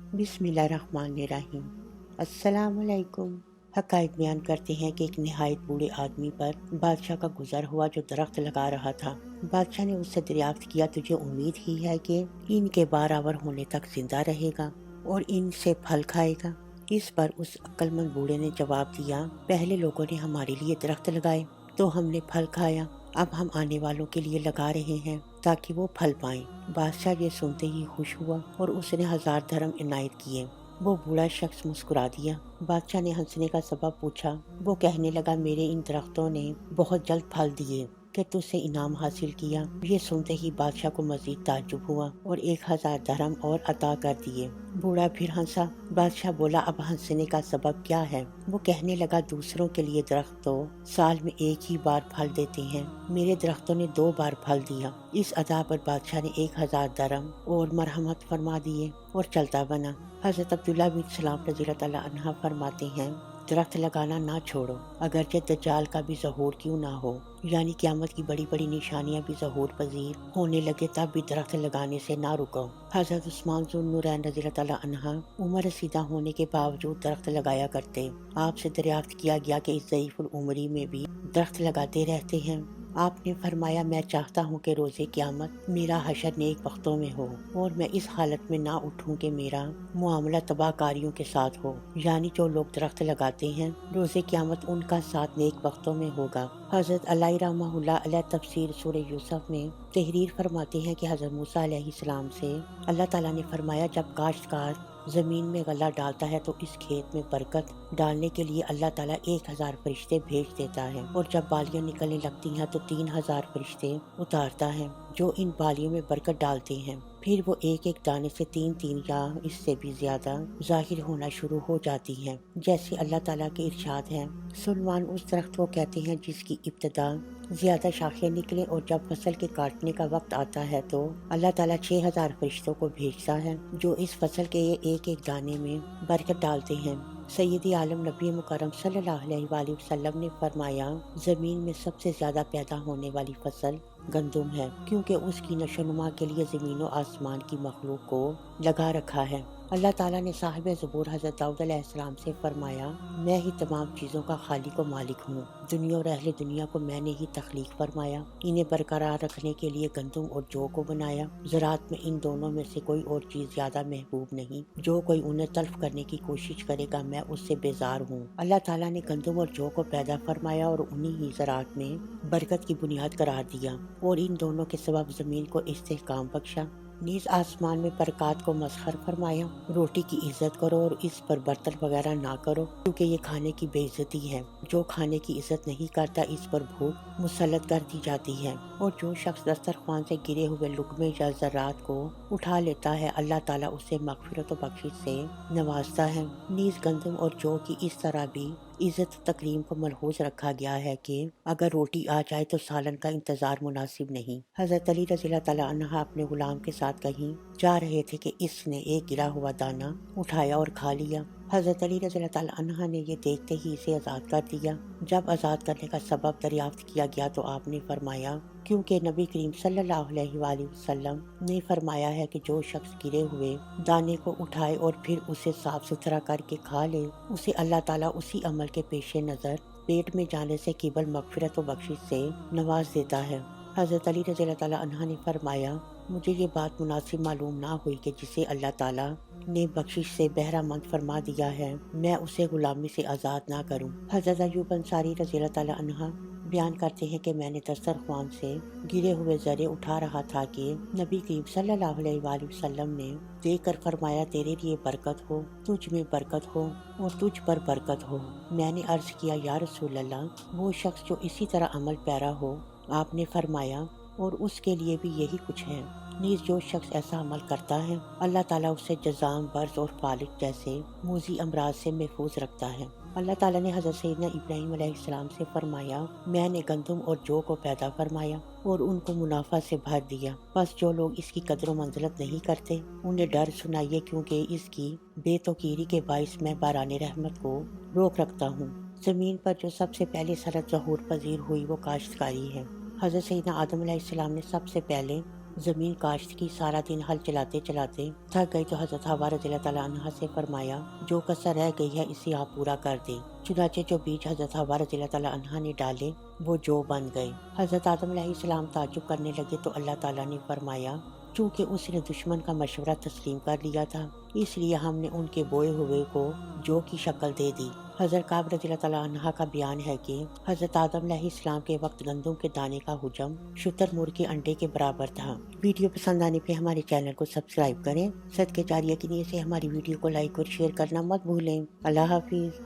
بسم اللہ الرحمن الرحیم۔ السلام علیکم۔ حقائق بیان کرتے ہیں کہ ایک نہایت بوڑھے آدمی پر بادشاہ کا گزر ہوا جو درخت لگا رہا تھا۔ بادشاہ نے اس سے دریافت کیا، تجھے امید ہی ہے کہ ان کے بارآور ہونے تک زندہ رہے گا اور ان سے پھل کھائے گا؟ اس پر اس عقل مند بوڑھے نے جواب دیا، پہلے لوگوں نے ہمارے لیے درخت لگائے تو ہم نے پھل کھایا، اب ہم آنے والوں کے لیے لگا رہے ہیں تاکہ وہ پھل پائیں۔ بادشاہ یہ سنتے ہی خوش ہوا اور اس نے 1000 درہم عنایت کیے۔ وہ بوڑھا شخص مسکرا دیا۔ بادشاہ نے ہنسنے کا سبب پوچھا۔ وہ کہنے لگا، میرے ان درختوں نے بہت جلد پھل دیے کہ تجھ سے انعام حاصل کیا۔ یہ سنتے ہی بادشاہ کو مزید تعجب ہوا اور 1000 درہم اور عطا کر دیے۔ بوڑھا پھر ہنسا۔ بادشاہ بولا، اب ہنسنے کا سبب کیا ہے؟ وہ کہنے لگا، دوسروں کے لیے درخت تو سال میں ایک ہی بار پھل دیتے ہیں، میرے درختوں نے 2 بار پھل دیا۔ اس ادا پر بادشاہ نے 1000 درہم اور مرحمت فرما دیے اور چلتا بنا۔ حضرت عبداللہ بن سلام رضی اللہ تعالیٰ عنہ فرماتے ہیں، درخت لگانا نہ چھوڑو، اگرچہ دجال کا بھی ظہور کیوں نہ ہو، یعنی قیامت کی بڑی بڑی نشانیاں بھی ظہور پذیر ہونے لگے، تب بھی درخت لگانے سے نہ رکو۔ حضرت عثمان ذو النورین رضی اللہ تعالیٰ عنہ عمر رسیدہ ہونے کے باوجود درخت لگایا کرتے۔ آپ سے دریافت کیا گیا کہ اس ضعیف العمری میں بھی درخت لگاتے رہتے ہیں۔ آپ نے فرمایا، میں چاہتا ہوں کہ روز قیامت میرا حشر نیک بختوں میں ہو اور میں اس حالت میں نہ اٹھوں کہ میرا معاملہ تباہ کاریوں کے ساتھ ہو، یعنی جو لوگ درخت لگاتے ہیں روز قیامت ان کا ساتھ نیک بختوں میں ہوگا۔ حضرت علی رحمہ اللہ علیہ تفسیر سورہ یوسف میں تحریر فرماتے ہیں کہ حضرت موسیٰ علیہ السلام سے اللہ تعالیٰ نے فرمایا، جب کاشتکار زمین میں غلہ ڈالتا ہے تو اس کھیت میں برکت ڈالنے کے لیے اللہ تعالیٰ 1000 فرشتے بھیج دیتا ہے، اور جب بالیاں نکلنے لگتی ہیں تو 3000 فرشتے اتارتا ہے جو ان بالیوں میں برکت ڈالتے ہیں، پھر وہ ایک ایک دانے سے 3 یا اس سے بھی زیادہ ظاہر ہونا شروع ہو جاتی ہیں، جیسے اللہ تعالیٰ کے ارشاد ہے، سلمان اس درخت کو کہتے ہیں جس کی ابتدا زیادہ شاخیں نکلیں، اور جب فصل کے کاٹنے کا وقت آتا ہے تو اللہ تعالیٰ 6000 فرشتوں کو بھیجتا ہے جو اس فصل کے ایک ایک دانے میں برکت ڈالتے ہیں۔ سید عالم نبی مکرم صلی اللہ علیہ وآلہ وسلم نے فرمایا، زمین میں سب سے زیادہ پیدا ہونے والی فصل گندم ہے، کیونکہ اس کی نشو و نما کے لیے زمین و آسمان کی مخلوق کو لگا رکھا ہے۔ اللہ تعالیٰ نے صاحب زبور حضرت داؤد علیہ السلام سے فرمایا، میں ہی تمام چیزوں کا خالق و مالک ہوں، دنیا اور اہل دنیا کو میں نے ہی تخلیق فرمایا، انہیں برقرار رکھنے کے لیے گندم اور جو کو بنایا، زراعت میں ان دونوں میں سے کوئی اور چیز زیادہ محبوب نہیں، جو کوئی انہیں تلف کرنے کی کوشش کرے گا میں اس سے بیزار ہوں۔ اللہ تعالیٰ نے گندم اور جو کو پیدا فرمایا اور انہیں ہی زراعت میں برکت کی بنیاد قرار دیا، اور ان دونوں کے سبب زمین کو استحکام بخشا، نیز آسمان میں برکات کو مسخر فرمایا، روٹی کی عزت کرو اور اس پر برتن وغیرہ نہ کرو، کیونکہ یہ کھانے کی بے عزتی ہے، جو کھانے کی عزت نہیں کرتا اس پر بھوک مسلط کر دی جاتی ہے، اور جو شخص دسترخوان سے گرے ہوئے لقمے یا ذرات کو اٹھا لیتا ہے اللہ تعالیٰ اسے مغفرت و بخشش سے نوازتا ہے۔ نیز گندم اور جو کی اس طرح بھی عزت و تکریم کو ملحوظ رکھا گیا ہے کہ اگر روٹی آ جائے تو سالن کا انتظار مناسب نہیں۔ حضرت علی رضی اللہ تعالیٰ عنہ اپنے غلام کے ساتھ کہیں جا رہے تھے کہ اس نے ایک گرا ہوا دانہ اٹھایا اور کھا لیا۔ حضرت علی رضی اللہ تعالیٰ عنہ نے یہ دیکھتے ہی اسے آزاد کر دیا۔ جب آزاد کرنے کا سبب دریافت کیا گیا تو آپ نے فرمایا، کیونکہ نبی کریم صلی اللہ علیہ وآلہ وسلم نے فرمایا ہے کہ جو شخص گرے ہوئے دانے کو اٹھائے اور پھر اسے صاف ستھرا کر کے کھا لے، اسے اللہ تعالیٰ اسی عمل کے پیش نظر پیٹ میں جانے سے قبل مغفرت و بخشش سے نواز دیتا ہے۔ حضرت علی رضی اللہ تعالیٰ عنہ نے فرمایا، مجھے یہ بات مناسب معلوم نہ ہوئی کہ جسے اللہ تعالیٰ نے بخشش سے بہرہ مند فرما دیا ہے میں اسے غلامی سے آزاد نہ کروں۔ حضرت ایوب انصاری رضی اللہ تعالیٰ عنہ بیان کرتے ہیں کہ میں نے دسترخوان سے گرے ہوئے ذرے اٹھا رہا تھا کہ نبی کریم صلی اللہ علیہ وآلہ وسلم نے دیکھ کر فرمایا، تیرے لیے برکت ہو، تجھ میں برکت ہو اور تجھ پر برکت ہو۔ میں نے عرض کیا، یا رسول اللہ، وہ شخص جو اسی طرح عمل پیرا ہو؟ آپ نے فرمایا، اور اس کے لیے بھی یہی کچھ ہے۔ نیز جو شخص ایسا عمل کرتا ہے اللہ تعالیٰ اسے جذام، برز اور فالج جیسے موذی امراض سے محفوظ رکھتا ہے۔ اللہ تعالیٰ نے حضرت سیدنا ابراہیم علیہ السلام سے فرمایا، میں نے گندم اور جو کو پیدا فرمایا اور ان کو منافع سے بھر دیا، بس جو لوگ اس کی قدر و منزلت نہیں کرتے انہیں ڈر سنائیے، کیونکہ اس کی بے توقیری کے باعث میں باران رحمت کو روک رکھتا ہوں۔ زمین پر جو سب سے پہلے صنعت ظہور پذیر ہوئی وہ کاشتکاری ہے۔ حضرت سیدنا آدم علیہ السلام نے سب سے پہلے زمین کاشت کی، سارا دن ہل چلاتے چلاتے تھک گئی تو حضرت حوا رضی اللہ تعالیٰ عنہ سے فرمایا جو کسر رہ گئی ہے اسے آپ پورا کر دیں۔ چنانچہ جو بیج حضرت حوا رضی اللہ تعالیٰ عنہ نے ڈالے وہ جو بن گئے۔ حضرت آدم علیہ السلام تعجب کرنے لگے تو اللہ تعالیٰ نے فرمایا چونکہ اس نے دشمن کا مشورہ تسلیم کر لیا تھا اس لیے ہم نے ان کے بوئے ہوئے کو جو کی شکل دے دی۔ حضرت کعب رضی اللہ تعالیٰ عنہ کا بیان ہے کہ حضرت آدم علیہ السلام کے وقت گندم کے دانے کا حجم شتر مور کے انڈے کے برابر تھا۔ ویڈیو پسند آنے پہ ہمارے چینل کو سبسکرائب کریں۔ صدقے جاریہ کی نیت سے ہماری ویڈیو کو لائک اور شیئر کرنا مت بھولیں۔ اللہ حافظ۔